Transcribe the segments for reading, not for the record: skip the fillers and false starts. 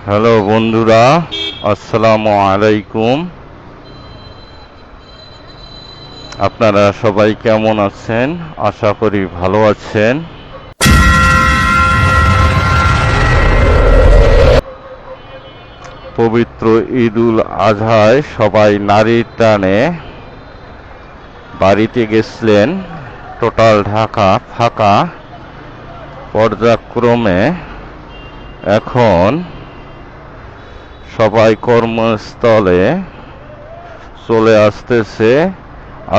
Hello বন্ধুরা, আসসালামু আলাইকুম। আপনারা সবাই কেমন আছেন? আশা করি ভালো আছেন। পবিত্র ঈদুল আজহায় সবাই নারীর টানে বাড়িতে গেছিলেন। টোটাল ঢাকা ফাঁকা। পর্যায়ক্রমে এখন সবাই কর্মস্থলে চলে আসতেছে।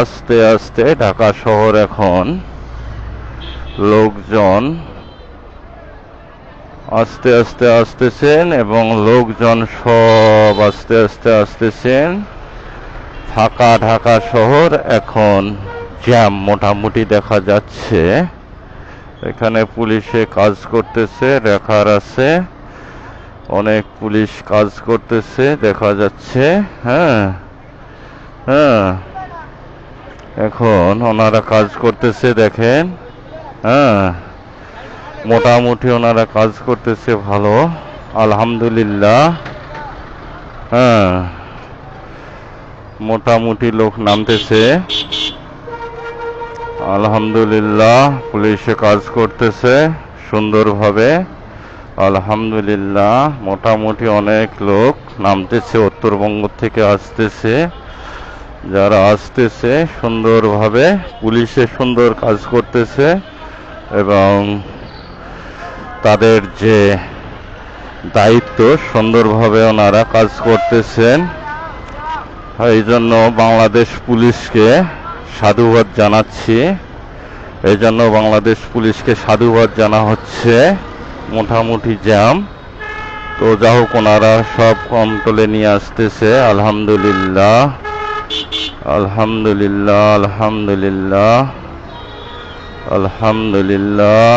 আস্তে আস্তে ঢাকা শহর এখন লোকজন আস্তে আস্তে আসতেছেন এবং লোকজন সব আস্তে আস্তে আসতেছেন। ফাঁকা ঢাকা শহর এখন জ্যাম মোটামুটি দেখা যাচ্ছে। এখানে পুলিশে কাজ করতেছে, রেখার আছে, অনেক পুলিশ কাজ করতেছে দেখা যাচ্ছে। হ্যাঁ হ্যাঁ, এখন ওনারা কাজ করতেছে দেখেন। হ্যাঁ, মোটামুটি ওনারা কাজ করতেছে ভালো, আলহামদুলিল্লাহ। হ্যাঁ, মোটামুটি লোক নামতেছে, আলহামদুলিল্লাহ। পুলিশে কাজ করতেছে সুন্দরভাবে, আলহামদুলিল্লাহ। মোটামুটি অনেক লোক নামতেছে, উত্তরবঙ্গ থেকে আসতেছে। যারা আসতেছে সুন্দরভাবে পুলিশে সুন্দর কাজ করতেছে এবং তাদের যে দায়িত্ব সুন্দরভাবে ওনারা কাজ করতেছেন। এই জন্য বাংলাদেশ পুলিশকে সাধুবাদ জানাচ্ছি। এই জন্য বাংলাদেশ পুলিশকে সাধুবাদ জানা হচ্ছে। মোটামুটি জ্যাম তো যা হোক ওনারা সব কন্ট্রোলে নিয়ে আসতেছে, আলহামদুলিল্লাহ আলহামদুলিল্লাহ আলহামদুলিল্লাহ আলহামদুলিল্লাহ।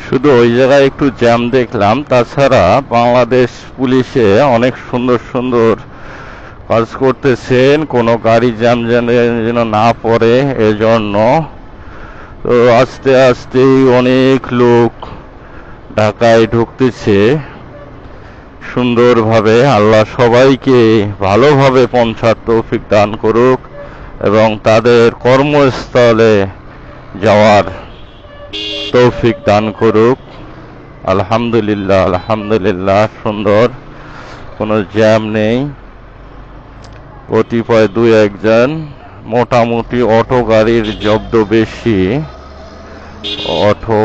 শুধু ওই জায়গায় একটু জ্যাম দেখলাম, তাছাড়া বাংলাদেশ পুলিশে অনেক সুন্দর সুন্দর কাজ করতেছেন, কোনো গাড়ি জ্যাম যেন না পড়ে এজন্য। তো আস্তে আস্তেই অনেক লোক ঢাকায় ঢুকতেছে সুন্দরভাবে। আল্লাহ সবাইকে ভালোভাবে পৌঁছার তৌফিক দান করুক এবং তাদের কর্মস্থলে যাওয়ার তৌফিক দান করুক। আলহামদুলিল্লাহ আলহামদুলিল্লাহ, সুন্দর, কোনো জ্যাম নেই। কতিপয় দুই একজন, মোটামুটি অটো গাড়ির জব্দ বেশি। অটো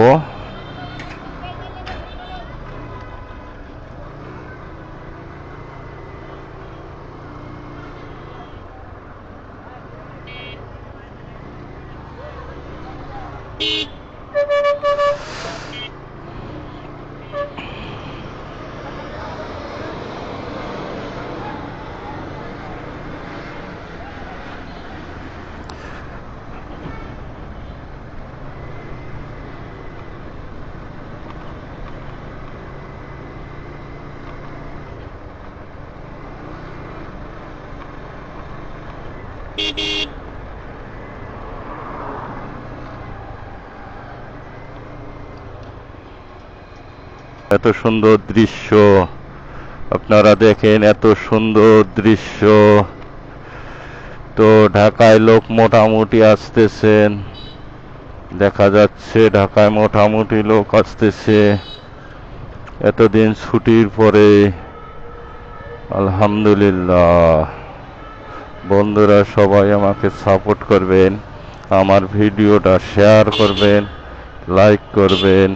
এত সুন্দর দৃশ্য আপনারা দেখেন, এত সুন্দর দৃশ্য। তো ঢাকায় লোক মোটামুটি আসতেছেন, দেখা যাচ্ছে ঢাকায় মোটামুটি লোক আসতেছে এতদিন ছুটির পরে। আলহামদুলিল্লাহ। বন্ধুরা সবাই আমাকে সাপোর্ট করবেন, আমার ভিডিওটা শেয়ার করবেন, লাইক করবেন।